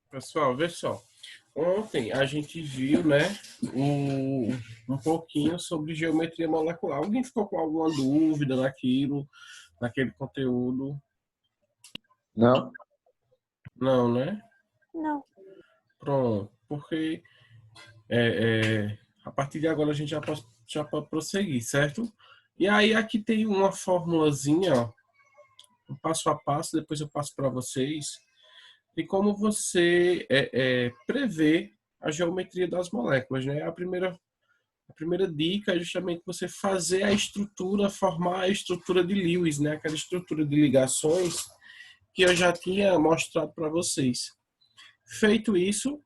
Pessoal, vê só. Ontem a gente viu, né, um pouquinho sobre geometria molecular. Alguém ficou com alguma dúvida naquele conteúdo? Não? Não, né? Não. Pronto. Porque a partir de agora a gente já pode prosseguir, certo? E aí aqui tem uma formulazinha, ó, um passo a passo, depois eu passo para vocês, de como você prevê a geometria das moléculas, né? A primeira dica é justamente você fazer a estrutura, formar a estrutura de Lewis, né? Aquela estrutura de ligações que eu já tinha mostrado para vocês. Feito isso,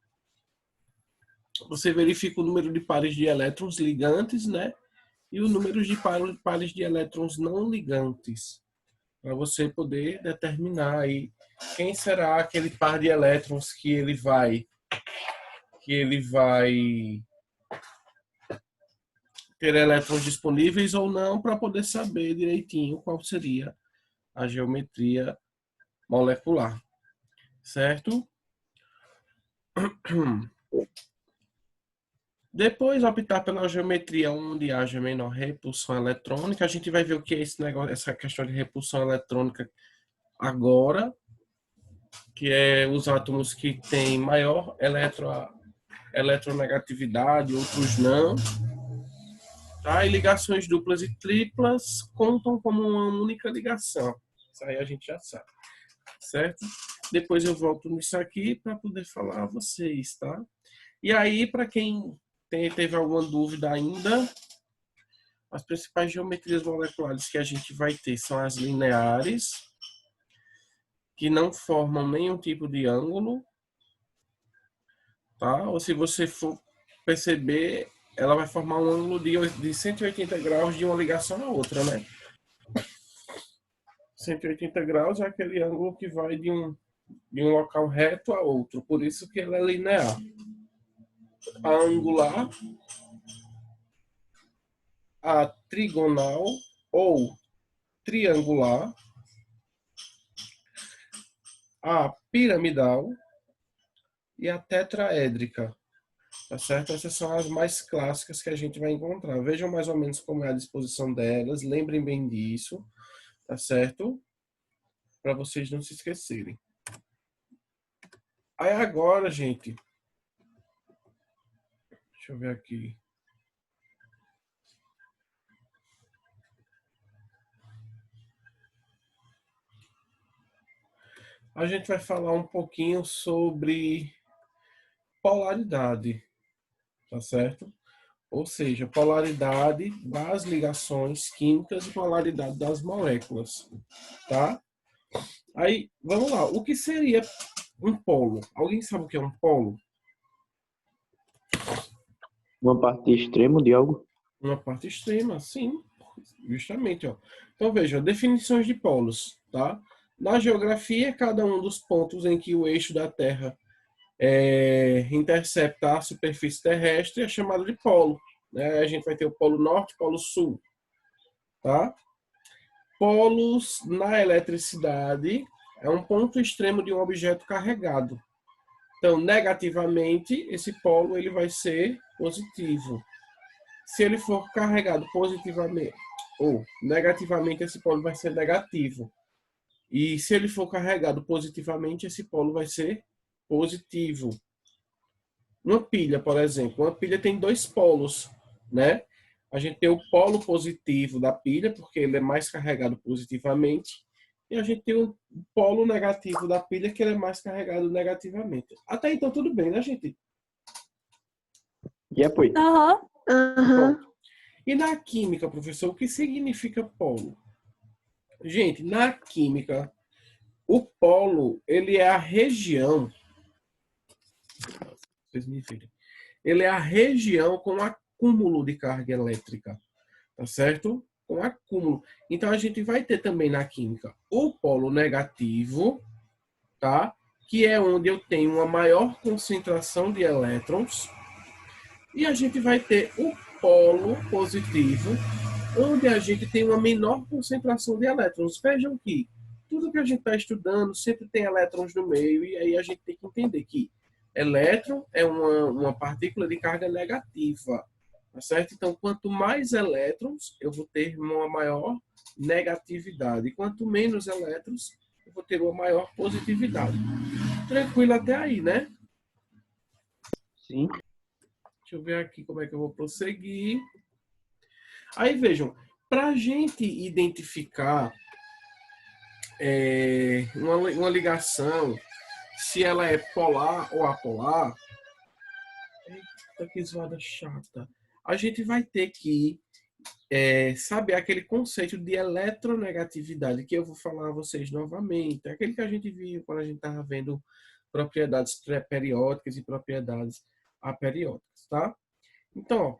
você verifica o número de pares de elétrons ligantes, né? E o número de pares de elétrons não ligantes, para você poder determinar aí quem será aquele par de elétrons que ele vai ter elétrons disponíveis ou não, para poder saber direitinho qual seria a geometria molecular, certo? Depois optar pela geometria onde haja menor repulsão eletrônica. A gente vai ver o que é esse negócio, essa questão de repulsão eletrônica agora, que é os átomos que têm maior eletronegatividade, outros não. Tá? E ligações duplas e triplas contam como uma única ligação. Isso aí a gente já sabe, certo? Depois eu volto nisso aqui para poder falar a vocês, tá? E aí, para quem teve alguma dúvida ainda, as principais geometrias moleculares que a gente vai ter são as lineares, que não formam nenhum tipo de ângulo, tá? Ou se você for perceber, ela vai formar um ângulo de 180 graus de uma ligação à outra, né? 180 graus é aquele ângulo que vai de um local reto a outro, por isso que ela é linear. A angular, a trigonal ou triangular, a piramidal e a tetraédrica, tá certo? Essas são as mais clássicas que a gente vai encontrar. Vejam mais ou menos como é a disposição delas, lembrem bem disso, tá certo? Para vocês não se esquecerem. Aí agora, gente, deixa eu ver aqui. A gente vai falar um pouquinho sobre polaridade, tá certo? Ou seja, polaridade das ligações químicas e polaridade das moléculas, tá? Aí, vamos lá. O que seria um polo? Alguém sabe o que é um polo? Uma parte extrema de algo? Uma parte extrema, sim, justamente, ó. Então, veja, definições de polos, tá? Na geografia, cada um dos pontos em que o eixo da Terra intercepta a superfície terrestre é chamado de polo, né? A gente vai ter o polo norte e o polo sul, tá? Polos na eletricidade é um ponto extremo de um objeto carregado. Então, negativamente, esse polo ele vai ser positivo. Se ele for carregado positivamente ou negativamente, esse polo vai ser negativo. E se ele for carregado positivamente, esse polo vai ser positivo. Uma pilha, por exemplo, uma pilha tem dois polos, né? A gente tem o polo positivo da pilha, porque ele é mais carregado positivamente, e a gente tem o polo negativo da pilha, que ele é mais carregado negativamente. Até então, tudo bem, né, gente? E apoio? Aham. Pronto. E na química, professor, o que significa polo? Gente, na química, o polo, ele é a região, vocês me virem, ele é a região com acúmulo de carga elétrica, tá certo? Com acúmulo. Então, a gente vai ter também na química o polo negativo, tá? Que é onde eu tenho uma maior concentração de elétrons. E a gente vai ter o polo positivo, onde a gente tem uma menor concentração de elétrons. Vejam que tudo que a gente está estudando sempre tem elétrons no meio, e aí a gente tem que entender que elétron é uma partícula de carga negativa, tá certo? Então, quanto mais elétrons, eu vou ter uma maior negatividade, e quanto menos elétrons, eu vou ter uma maior positividade. Tranquilo até aí, né? Sim. Deixa eu ver aqui como é que eu vou prosseguir. Aí, vejam, para a gente identificar uma ligação, se ela é polar ou apolar, eita, que zoada chata, a gente vai ter que saber aquele conceito de eletronegatividade, que eu vou falar a vocês novamente, aquele que a gente viu quando a gente estava vendo propriedades periódicas e propriedades aperiódicas, tá? Então, ó,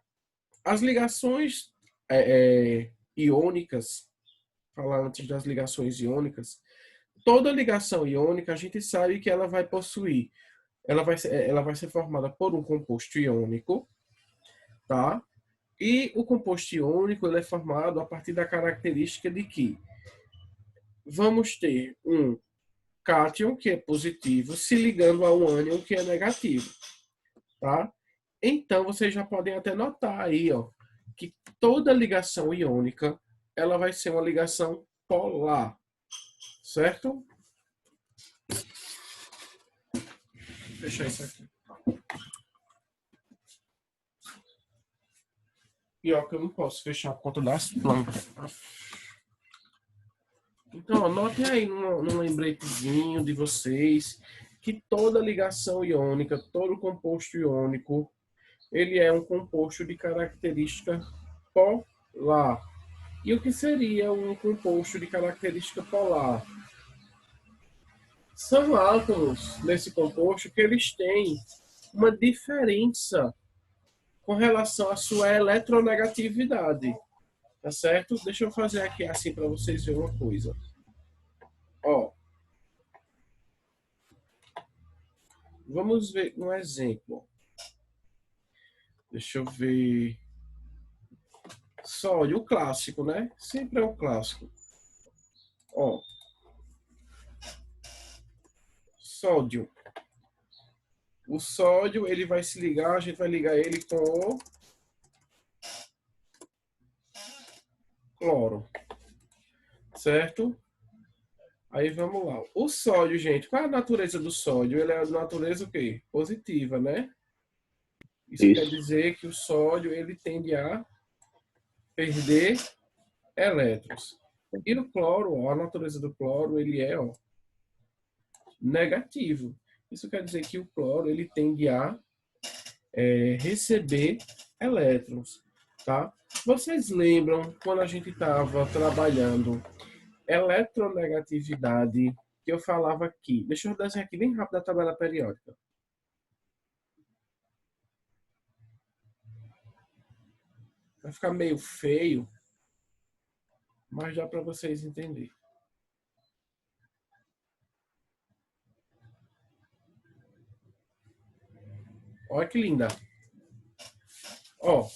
as ligações iônicas, falar antes das ligações iônicas, toda ligação iônica a gente sabe que ela vai possuir, ela vai ser formada por um composto iônico, tá? E o composto iônico ele é formado a partir da característica de que vamos ter um cátion, que é positivo, se ligando a um ânion, que é negativo, tá? Então, vocês já podem até notar aí, ó, que toda ligação iônica, ela vai ser uma ligação polar, certo? Vou fechar isso aqui. Pior que eu não posso fechar por conta das plantas. Então, anotem aí num lembretezinho de vocês que toda ligação iônica, todo composto iônico, ele é um composto de característica polar. E o que seria um composto de característica polar? São átomos nesse composto que eles têm uma diferença com relação à sua eletronegatividade. Tá certo? Deixa eu fazer aqui assim para vocês verem uma coisa. Ó, vamos ver um exemplo. Deixa eu ver. Sódio, o clássico, né? Sempre é o clássico. Ó, sódio. O sódio, ele vai se ligar, a gente vai ligar ele com o cloro. Certo? Aí vamos lá. O sódio, gente, qual é a natureza do sódio? Ele é de natureza o quê? Positiva, né? Isso quer dizer que o sódio, ele tende a perder elétrons. E o cloro, ó, a natureza do cloro, ele é negativo. Isso quer dizer que o cloro, ele tende a receber elétrons, tá? Vocês lembram quando a gente estava trabalhando eletronegatividade, que eu falava aqui? Deixa eu desenhar aqui bem rápido a tabela periódica. Vai ficar meio feio, mas dá para vocês entenderem. Olha que linda. Ó,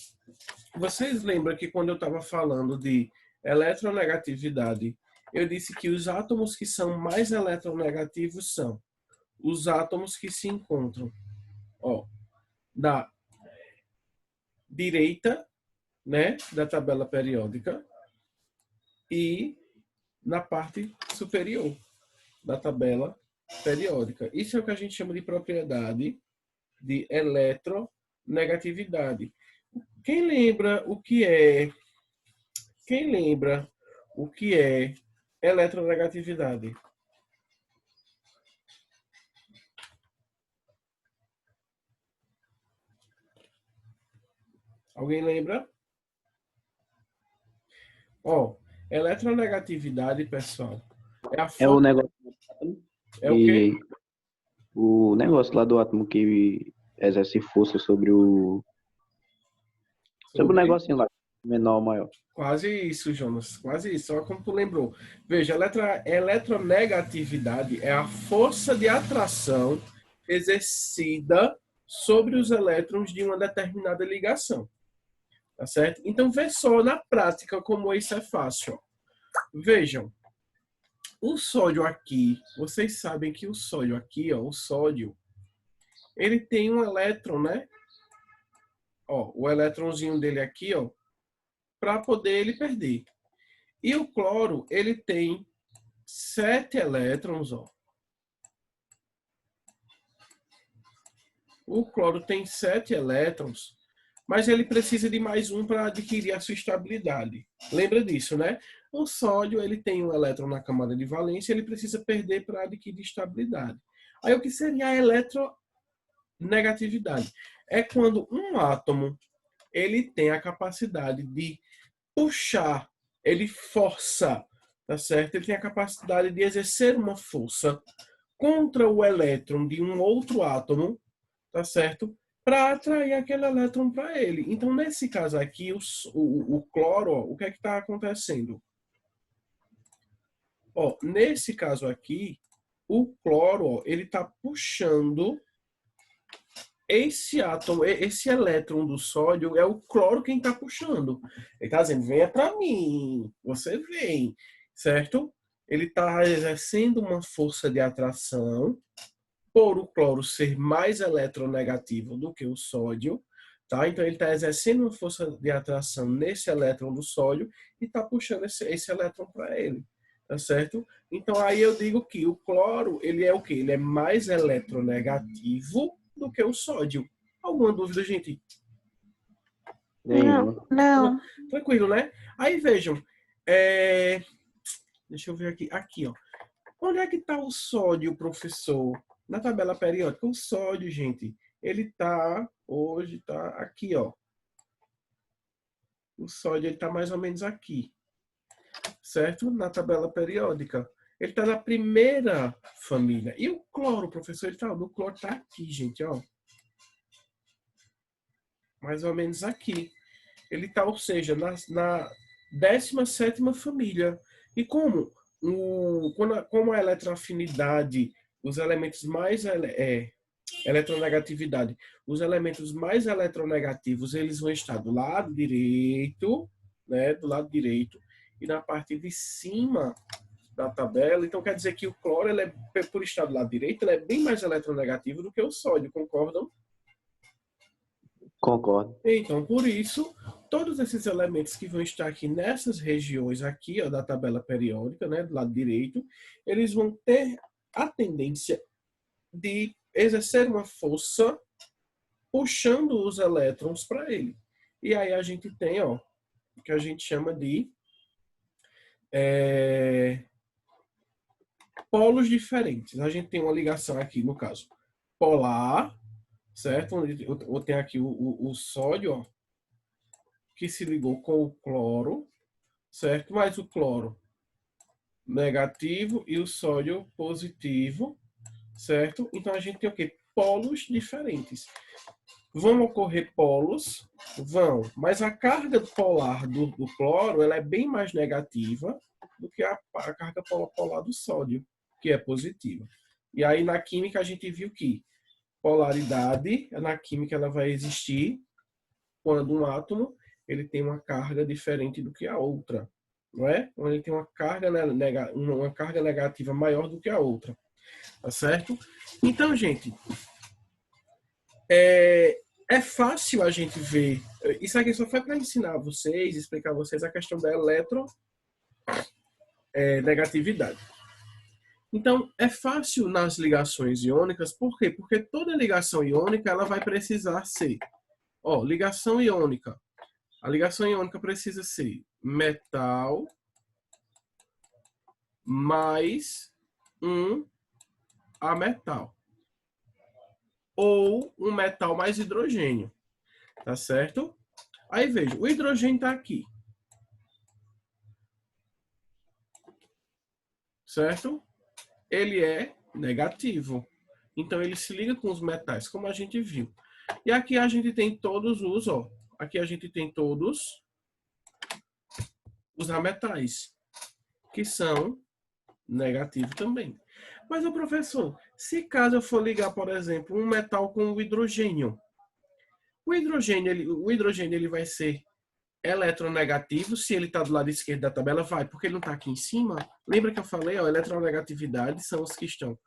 vocês lembram que quando eu estava falando de eletronegatividade, eu disse que os átomos que são mais eletronegativos são os átomos que se encontram, ó, da direita, né, da tabela periódica e na parte superior da tabela periódica. Isso é o que a gente chama de propriedade de eletronegatividade. Quem lembra o que é? Quem lembra o que é eletronegatividade? Alguém lembra? Ó, eletronegatividade, pessoal, é a É o força... negócio. É o quê? O negócio lá do átomo que exerce força sobre o. Sobre o negocinho lá, menor ou maior. Quase isso, Jonas. Quase isso. Só como tu lembrou. Veja, eletronegatividade é a força de atração exercida sobre os elétrons de uma determinada ligação. Tá certo? Então, vê só na prática como isso é fácil. Ó. Vejam. O sódio aqui, vocês sabem que o sódio aqui, ó, o sódio, ele tem um elétron, né? Ó, o elétronzinho dele aqui, ó, para poder ele perder. E o cloro, ele tem 7 elétrons, ó. O cloro tem 7 elétrons, mas ele precisa de mais um para adquirir a sua estabilidade. Lembra disso, né? O sódio, ele tem um elétron na camada de valência, ele precisa perder para adquirir estabilidade. Aí o que seria a eletronegatividade? É quando um átomo, ele tem a capacidade de puxar, ele força, tá certo? Ele tem a capacidade de exercer uma força contra o elétron de um outro átomo, tá certo? Para atrair aquele elétron para ele. Então, nesse caso aqui, o cloro, ó, o que é que está acontecendo? Ó, nesse caso aqui, o cloro, ó, ele está puxando esse átomo, esse elétron do sódio, é o cloro quem está puxando. Ele está dizendo, venha para mim, você vem, certo? Ele está exercendo uma força de atração por o cloro ser mais eletronegativo do que o sódio, tá? Então ele está exercendo uma força de atração nesse elétron do sódio e está puxando esse elétron para ele, tá certo? Então aí eu digo que o cloro, ele é o quê? Ele é mais eletronegativo do que o sódio. Alguma dúvida, gente? Nenhuma. Não. Tranquilo, né? Aí vejam, deixa eu ver aqui, ó. Onde é que está o sódio, professor? Na tabela periódica. O sódio, gente, ele hoje tá aqui, ó. O sódio, ele tá mais ou menos aqui, certo? Na tabela periódica. Ele tá na primeira família. E o cloro, professor, o cloro tá aqui, gente, ó. Mais ou menos aqui. Ele tá, ou seja, na 17ª família. E como a eletroafinidade, os elementos mais eletronegatividade, os elementos mais eletronegativos, eles vão estar do lado direito, né, do lado direito, e na parte de cima da tabela. Então quer dizer que o cloro, ele por estar do lado direito, ele é bem mais eletronegativo do que o sódio, concordam? Concordo. Então, por isso, todos esses elementos que vão estar aqui nessas regiões aqui, ó, da tabela periódica, né, do lado direito, eles vão ter a tendência de exercer uma força puxando os elétrons para ele. E aí a gente tem, ó, o que a gente chama de polos diferentes. A gente tem uma ligação aqui, no caso, polar, certo? Eu tenho aqui o sódio, ó, que se ligou com o cloro, certo? Mas o cloro negativo e o sódio positivo, certo? Então a gente tem o quê? Polos diferentes. Vão ocorrer polos? Vão, mas a carga polar do cloro, ela é bem mais negativa do que a carga polar do sódio, que é positiva. E aí na química a gente viu que polaridade, na química ela vai existir quando um átomo ele tem uma carga diferente do que a outra, não é? Quando ele tem uma carga negativa maior do que a outra, tá certo? Então, gente, é fácil a gente ver. Isso aqui só foi para ensinar vocês, explicar a vocês a questão da eletronegatividade. Então, é fácil nas ligações iônicas, por quê? Porque toda ligação iônica ela vai precisar ser, ó, ligação iônica. A ligação iônica precisa ser metal mais um ametal. Ou um metal mais hidrogênio. Tá certo? Aí veja, o hidrogênio está aqui. Certo? Ele é negativo. Então ele se liga com os metais, como a gente viu. E aqui a gente tem todos os, ó. Aqui a gente tem todos os ametais, que são negativos também. Mas, o professor, se caso eu for ligar, por exemplo, um metal com o hidrogênio ele vai ser eletronegativo, se ele está do lado esquerdo da tabela, vai, porque ele não está aqui em cima. Lembra que eu falei, ó, eletronegatividade são os que estão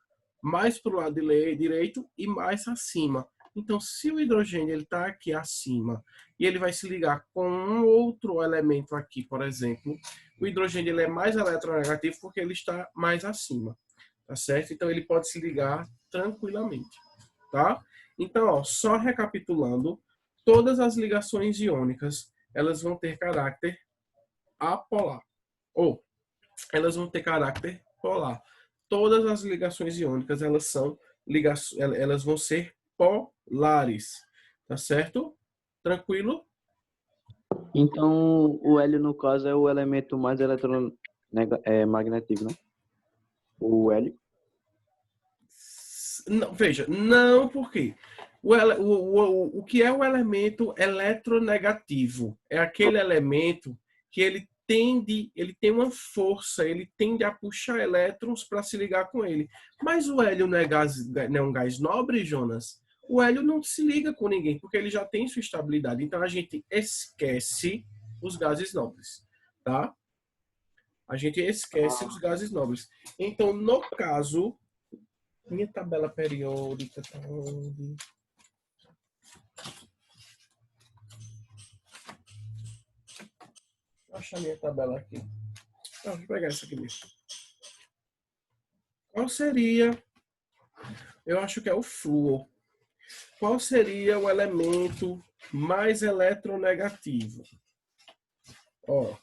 mais para o lado direito e mais acima. Então, se o hidrogênio ele está aqui acima e ele vai se ligar com um outro elemento aqui, por exemplo, o hidrogênio ele é mais eletronegativo porque ele está mais acima, tá certo? Então, ele pode se ligar tranquilamente, tá? Então, ó, só recapitulando, todas as ligações iônicas, elas vão ter caráter apolar, ou elas vão ter caráter polar. Todas as ligações iônicas, elas vão ser polares, tá certo? Tranquilo? Então, o hélio, no caso, é o elemento mais eletromagnetivo, né? O hélio. Não, veja, não porque o que é o elemento eletronegativo? É aquele elemento que ele tem uma força, ele tende a puxar elétrons para se ligar com ele. Mas o hélio não é um gás nobre, Jonas? O hélio não se liga com ninguém, porque ele já tem sua estabilidade. Então a gente esquece os gases nobres, tá? A gente esquece os gases nobres. Então, no caso, minha tabela periódica tá onde? Deixa eu achar minha tabela aqui. Vou pegar essa aqui mesmo. Qual seria? Eu acho que é o flúor. Qual seria o elemento mais eletronegativo? Ó,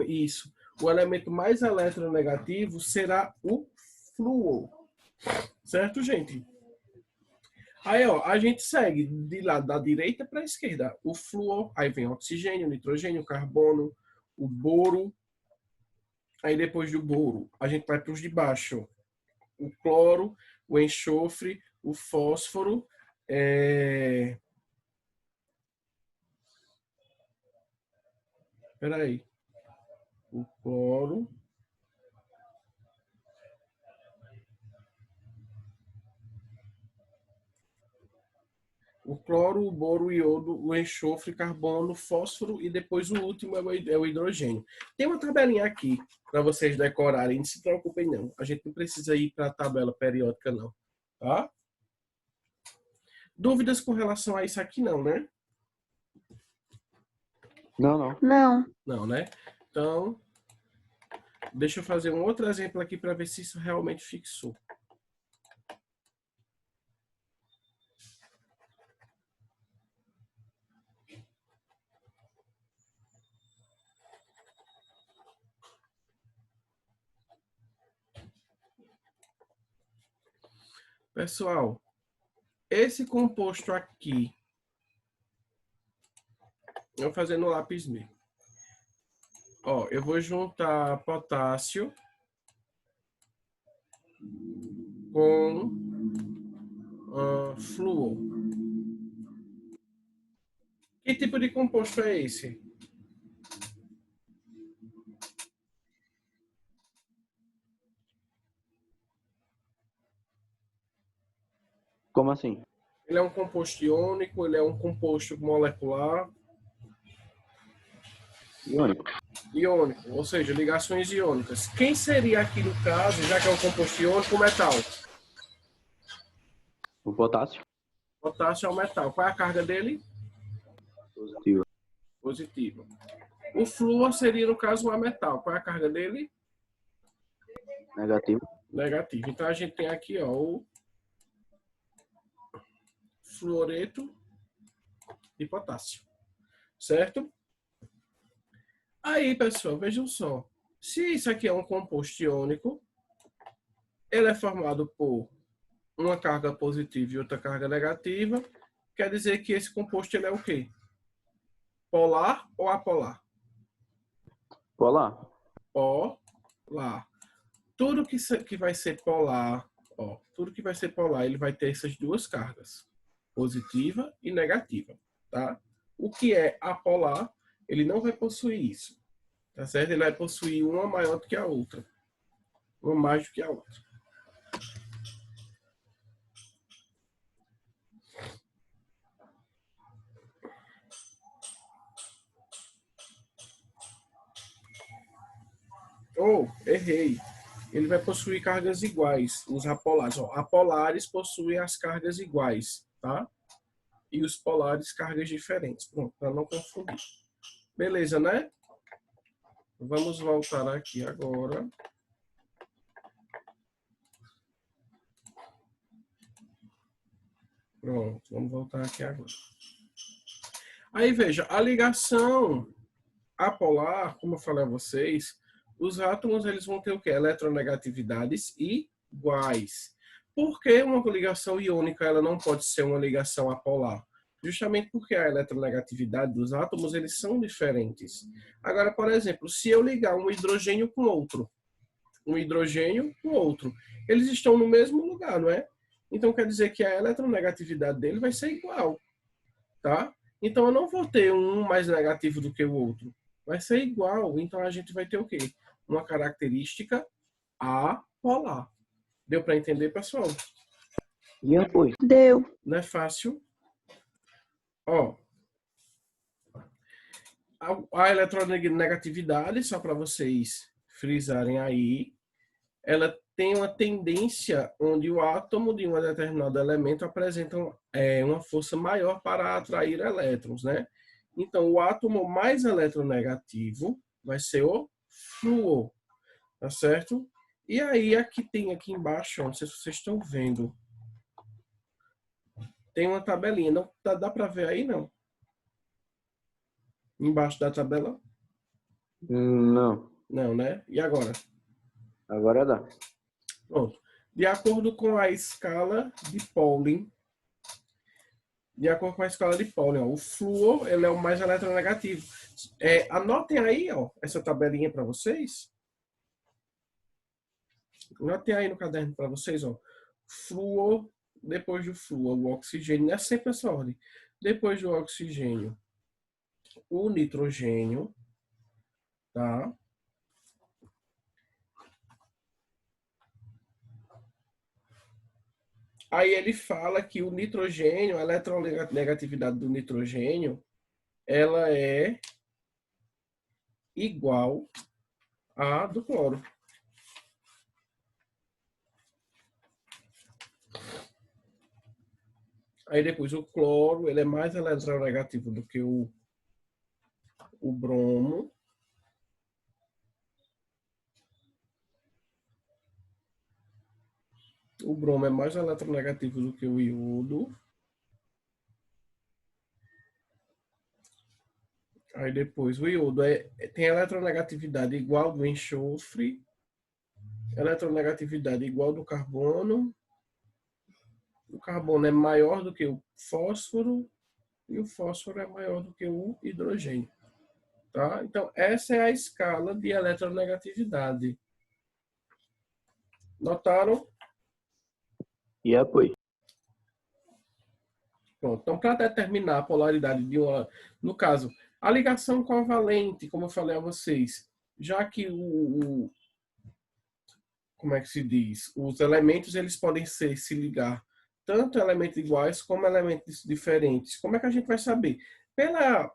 isso. O elemento mais eletronegativo será o flúor. Certo, gente? Aí, ó, a gente segue de lá da direita para a esquerda. O flúor, aí vem o oxigênio, o nitrogênio, o carbono, o boro. Aí depois do boro, a gente vai para os de baixo. O cloro, o enxofre, o fósforo. Peraí. O cloro. O cloro, o boro, o iodo, o enxofre, carbono, fósforo e depois o último é o hidrogênio. Tem uma tabelinha aqui para vocês decorarem, não se preocupem não. A gente não precisa ir para a tabela periódica não, tá? Dúvidas com relação a isso aqui não, né? Não. Não, né? Então, deixa eu fazer um outro exemplo aqui para ver se isso realmente fixou. Pessoal, esse composto aqui, eu vou fazer no lápis mesmo. Ó, eu vou juntar potássio com flúor. Que tipo de composto é esse? Como assim? Ele é um composto iônico, ele é um composto molecular Iônico. iônico, ou seja, ligações iônicas. Quem seria aqui no caso, já que é um composto iônico, o metal? O potássio. Potássio é o metal. Qual é a carga dele? Positivo. Positiva. O flúor seria, no caso, um ametal. Qual é a carga dele? Negativo. Negativa. Então a gente tem aqui ó, o fluoreto de potássio. Certo? Aí, pessoal, vejam só. Se isso aqui é um composto iônico, ele é formado por uma carga positiva e outra carga negativa. Quer dizer que esse composto ele é o quê? Polar ou apolar? Polar. Polar. Tudo que vai ser polar, ó, tudo que vai ser polar, ele vai ter essas duas cargas, positiva e negativa, tá? O que é apolar, ele não vai possuir isso, tá certo? Ele vai possuir uma maior do que a outra, uma mais do que a outra. Oh, errei. Ele vai possuir cargas iguais, os apolares. Ó, apolares possuem as cargas iguais, tá? E os polares, cargas diferentes. Pronto, para não confundir. Beleza, né? Vamos voltar aqui agora. Pronto, vamos voltar aqui agora. Aí, veja, a ligação apolar, como eu falei a vocês, os átomos eles vão ter o quê? Eletronegatividades iguais. Por que uma ligação iônica ela não pode ser uma ligação apolar? Justamente porque a eletronegatividade dos átomos eles são diferentes. Agora, por exemplo, se eu ligar um hidrogênio com outro, eles estão no mesmo lugar, não é? Então quer dizer que a eletronegatividade dele vai ser igual, tá? Então eu não vou ter um mais negativo do que o outro. Vai ser igual. Então a gente vai ter o quê? Uma característica apolar. Deu para entender, pessoal? E foi. Deu. Não é fácil? Ó, a eletronegatividade, só para vocês frisarem aí, ela tem uma tendência onde o átomo de um determinado elemento apresenta uma força maior para atrair elétrons, né? Então, o átomo mais eletronegativo vai ser o flúor, tá certo? E aí, aqui tem aqui embaixo, não sei se vocês estão vendo, tem uma tabelinha. Não dá para ver aí, não? Embaixo da tabela? Não. Não, né? E agora? Agora dá. Pronto. De acordo com a escala de Pauling, ó, o flúor ele é o mais eletronegativo. Anotem aí, ó, essa tabelinha para vocês. Anotem aí no caderno para vocês, ó. Flúor, depois do flúor, o oxigênio, é sempre essa ordem. Depois do oxigênio, o nitrogênio, tá? Aí ele fala que o nitrogênio, a eletronegatividade do nitrogênio, ela é igual à do cloro. Aí depois o cloro, ele é mais eletronegativo do que o bromo. O bromo é mais eletronegativo do que o iodo. Aí depois o iodo tem eletronegatividade igual do enxofre, eletronegatividade igual do carbono. O carbono é maior do que o fósforo e o fósforo é maior do que o hidrogênio. Tá? Então, essa é a escala de eletronegatividade. Notaram? E foi. Pronto. Então, para determinar a polaridade de uma... No caso, a ligação covalente, como eu falei a vocês, já que como é que se diz? Os elementos eles podem se ligar tanto elementos iguais como elementos diferentes. Como é que a gente vai saber? Pela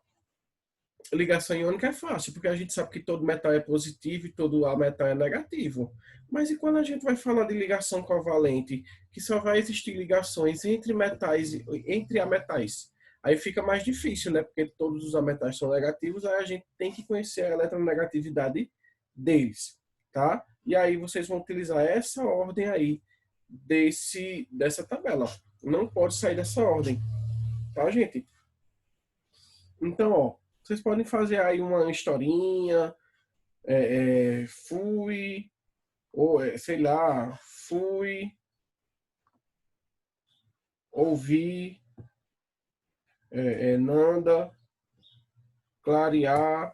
ligação iônica é fácil, porque a gente sabe que todo metal é positivo e todo metal é negativo. Mas e quando a gente vai falar de ligação covalente, que só vai existir ligações entre metais, entre ametais? Aí fica mais difícil, né? Porque todos os ametais são negativos, aí a gente tem que conhecer a eletronegatividade deles, tá? E aí vocês vão utilizar essa ordem aí dessa tabela. Não pode sair dessa ordem, tá, gente? Então, ó, vocês podem fazer aí uma historinha, fui, ou sei lá, fui, ouvi, Nanda, clarear,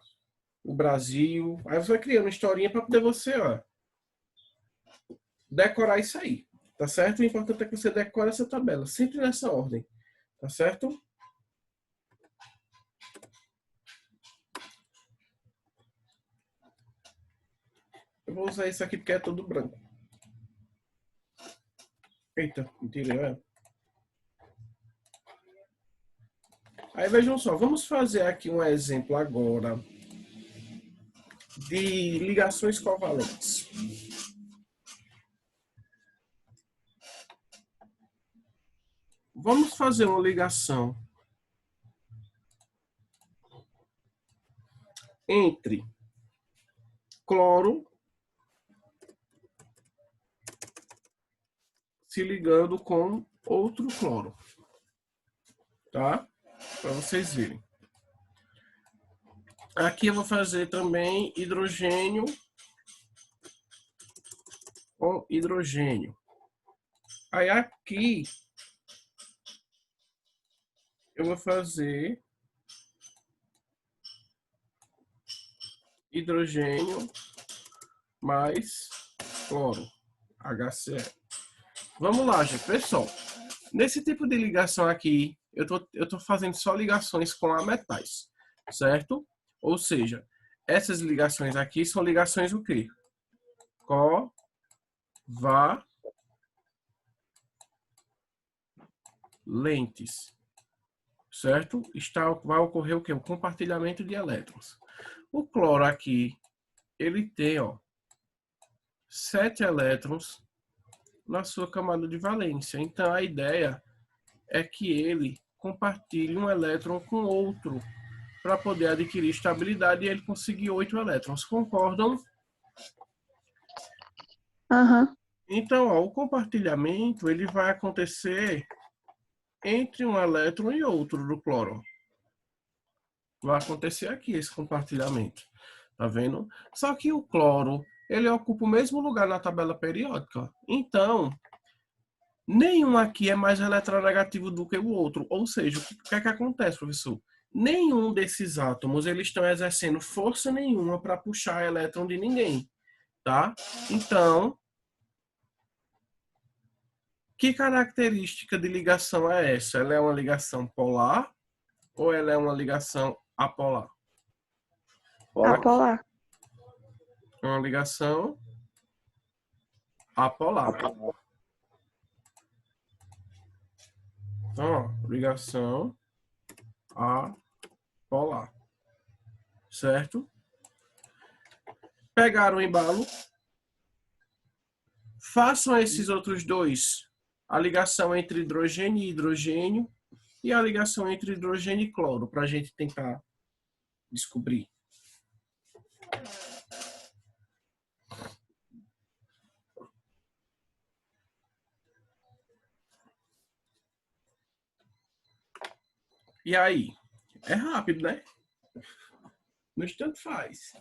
o Brasil. Aí você vai criando uma historinha para poder você, ó, decorar isso aí, tá certo? O importante é que você decore essa tabela, sempre nessa ordem, tá certo? Eu vou usar isso aqui porque é todo branco. Eita, mentira, né? Aí vejam só, vamos fazer aqui um exemplo agora de ligações covalentes. Vamos fazer uma ligação entre cloro se ligando com outro cloro, tá? Para vocês verem. Aqui eu vou fazer também hidrogênio com hidrogênio. Aí aqui eu vou fazer hidrogênio mais cloro, HCl. Vamos lá, gente, pessoal. Nesse tipo de ligação aqui, eu tô fazendo só ligações com ametais, certo? Ou seja, essas ligações aqui são ligações o quê? Covalentes, certo? Vai ocorrer o quê? O compartilhamento de elétrons. O cloro aqui, ele tem, ó, 7 elétrons na sua camada de valência. Então, a ideia é que ele compartilhe um elétron com outro para poder adquirir estabilidade e ele conseguir 8 elétrons. Concordam? Aham. Então, ó, o compartilhamento ele vai acontecer entre um elétron e outro do cloro. Vai acontecer aqui esse compartilhamento. Tá vendo? Só que o cloro, ele ocupa o mesmo lugar na tabela periódica. Então, nenhum aqui é mais eletronegativo do que o outro. Ou seja, o que é que acontece, professor? Nenhum desses átomos eles estão exercendo força nenhuma para puxar elétron de ninguém. Tá? Então, que característica de ligação é essa? Ela é uma ligação polar ou ela é uma ligação apolar? Apolar. É uma ligação apolar. Então, ó, ligação apolar. Certo? Pegaram o embalo. Façam esses outros dois. A ligação entre hidrogênio e hidrogênio e a ligação entre hidrogênio e cloro, para a gente tentar descobrir. E aí? É rápido, né? No instante faz.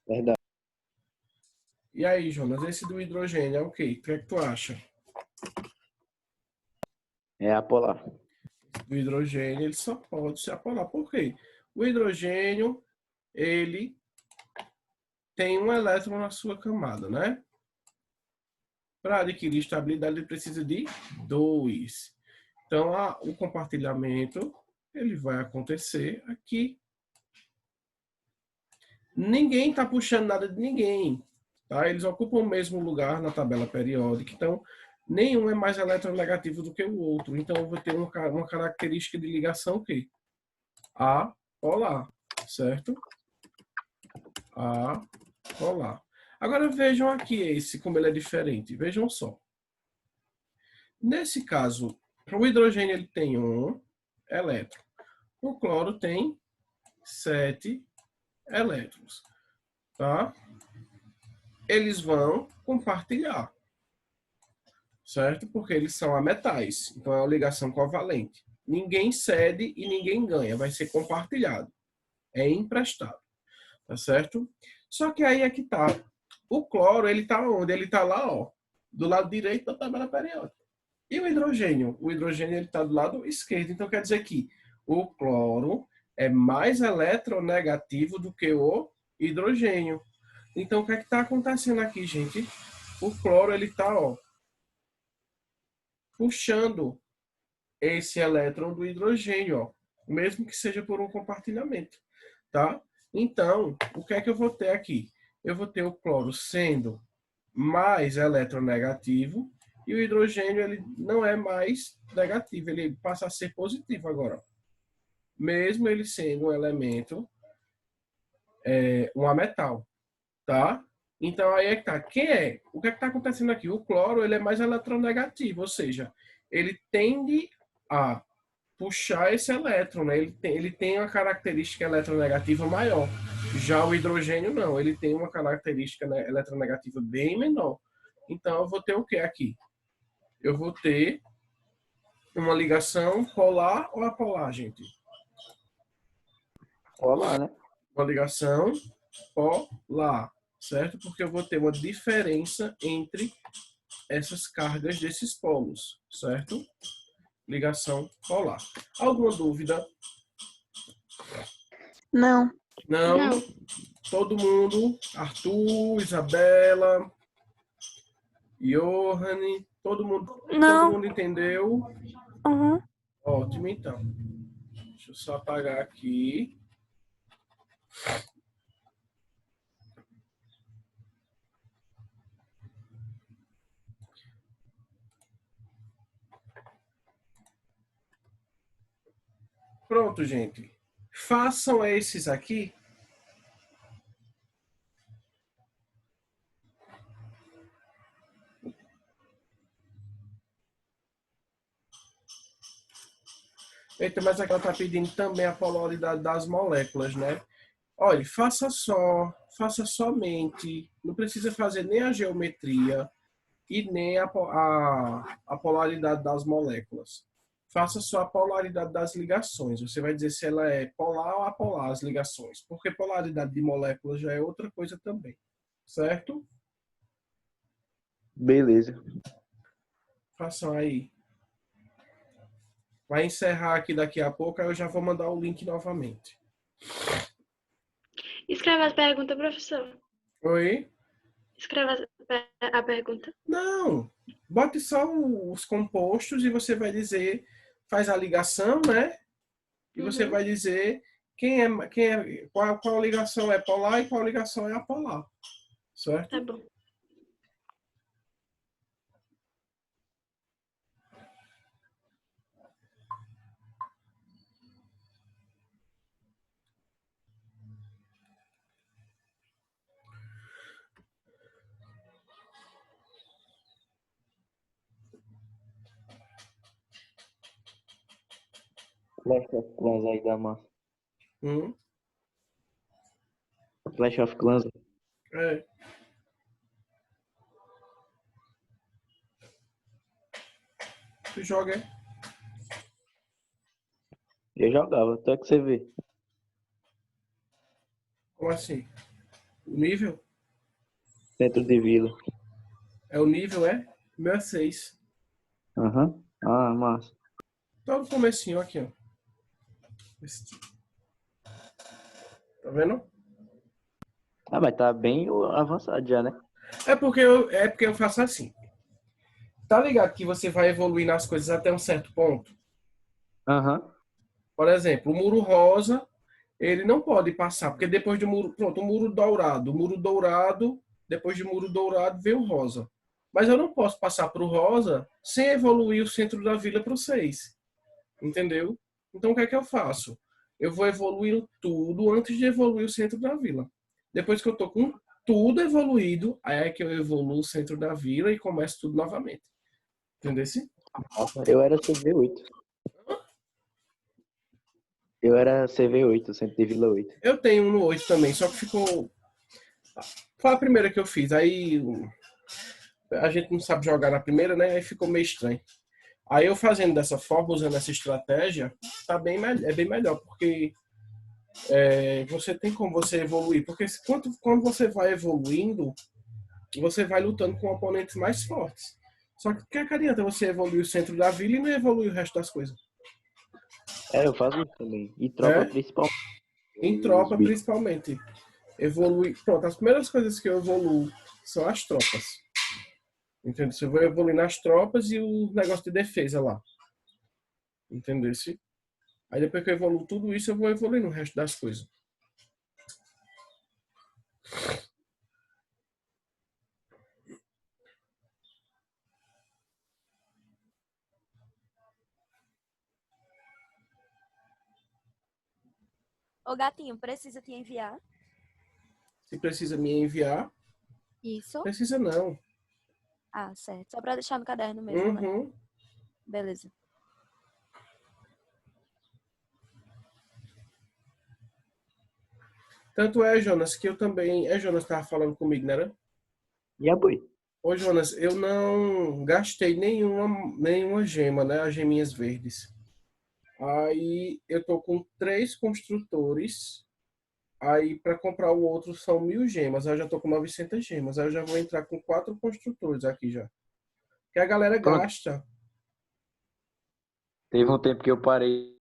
Verdade. E aí, Jonas, esse do hidrogênio é o quê? O que é que tu acha? É apolar. O hidrogênio, ele só pode ser apolar. Por quê? O hidrogênio, ele tem um elétron na sua camada, né? Para adquirir estabilidade, ele precisa de 2. Então, o compartilhamento, ele vai acontecer aqui. Ninguém está puxando nada de ninguém. Tá? Eles ocupam o mesmo lugar na tabela periódica. Então, nenhum é mais eletronegativo do que o outro. Então, eu vou ter uma característica de ligação que apolar, certo? Apolar. Agora, vejam aqui esse, como ele é diferente. Vejam só. Nesse caso, o hidrogênio ele tem 1 elétron. O cloro tem 7 elétrons. Tá? Eles vão compartilhar. Certo? Porque eles são ametais. Então, é uma ligação covalente. Ninguém cede e ninguém ganha. Vai ser compartilhado. É emprestado. Tá certo? Só que aí é que tá. O cloro, ele tá onde? Ele tá lá, ó. Do lado direito da tabela periódica. E o hidrogênio? O hidrogênio, ele tá do lado esquerdo. Então, quer dizer que o cloro é mais eletronegativo do que o hidrogênio. Então, o que é que tá acontecendo aqui, gente? O cloro, ele tá, ó, puxando esse elétron do hidrogênio, ó, mesmo que seja por um compartilhamento, tá? Então, o que é que eu vou ter aqui? Eu vou ter o cloro sendo mais eletronegativo e o hidrogênio ele não é mais negativo, ele passa a ser positivo agora. Mesmo ele sendo um elemento um ametal, tá? Então aí é que tá. O que é que tá acontecendo aqui? O cloro, ele é mais eletronegativo, ou seja, ele tende a puxar esse elétron, né? Ele tem uma característica eletronegativa maior. Já o hidrogênio não, ele tem uma característica, né, eletronegativa bem menor. Então eu vou ter o que aqui? Eu vou ter uma ligação polar ou apolar, gente? Olá, né? Uma ligação polar, certo? Porque eu vou ter uma diferença entre essas cargas desses polos, certo? Ligação polar. Alguma dúvida? Não. Não? Não. Todo mundo? Arthur, Isabela, Johanny, todo Não. mundo entendeu? Uhum. Ótimo, então. Deixa eu só apagar aqui. Pronto, gente. Façam esses aqui. Eita, mas aqui ela está pedindo também a polaridade das moléculas, né? Olha, faça somente. Não precisa fazer nem a geometria e nem a polaridade das moléculas. Faça só a polaridade das ligações. Você vai dizer se ela é polar ou apolar as ligações. Porque polaridade de moléculas já é outra coisa também. Certo? Beleza. Façam aí. Vai encerrar aqui daqui a pouco, aí eu já vou mandar o link novamente. Escreve as perguntas, professor. Oi? Escreve a pergunta. Não. Bote só os compostos e você vai dizer, faz a ligação, né? E você vai dizer qual ligação é polar e qual ligação é apolar. Certo? Tá bom. Clash of Clans aí da massa. Hum? Clash of Clans. É. Tu joga, é? Eu jogava, até que você vê. Como assim? O nível? Centro de vila. É o nível, é? Meu é 6. Aham. Ah, massa. Tá no comecinho aqui, ó. Tá vendo? Ah, mas tá bem avançado já, né? É porque eu faço assim. Tá ligado que você vai evoluir nas coisas até um certo ponto? Aham. Por exemplo, o muro rosa, ele não pode passar, porque depois do muro, pronto, o muro dourado, depois de muro dourado vem o rosa. Mas eu não posso passar para o rosa sem evoluir o centro da vila para o 6. Entendeu? Então o que é que eu faço? Eu vou evoluindo tudo antes de evoluir o centro da vila. Depois que eu tô com tudo evoluído, aí é que eu evoluo o centro da vila e começo tudo novamente. Entendeu? Eu era CV8. Eu era CV8, Centro de Vila 8. Eu tenho um no 8 também, só que ficou. Foi a primeira que eu fiz. Aí a gente não sabe jogar na primeira, né? Aí ficou meio estranho. Aí eu fazendo dessa forma, usando essa estratégia, é bem melhor, porque você tem como você evoluir. Porque quando você vai evoluindo, você vai lutando com oponentes mais fortes. Só que o que adianta você evoluir o centro da vila e não evoluir o resto das coisas? É, eu faço isso também. E tropa Né? principalmente. Em Os tropa, bichos. principalmente. Evoluir. Pronto, as primeiras coisas que eu evoluo são as tropas. Entendeu? Eu vou evoluir nas tropas e o negócio de defesa lá. Entendeu? Aí depois que eu evoluo tudo isso, eu vou evoluir no resto das coisas. Ô, gatinho, precisa te enviar? Se precisa me enviar. Isso. Precisa não. Ah, certo. Só pra deixar no caderno mesmo, né? Uhum. Beleza. Tanto é, Jonas, que eu também... Jonas estava falando comigo, né? E a boi? Ô, Jonas, eu não gastei nenhuma gema, né? As geminhas verdes. Aí eu tô com 3 construtores. Aí para comprar o outro são 1.000 gemas. Aí eu já tô com 900 gemas. Aí eu já vou entrar com 4 construtores aqui já. Que a galera Pronto. gasta. Teve um tempo que eu parei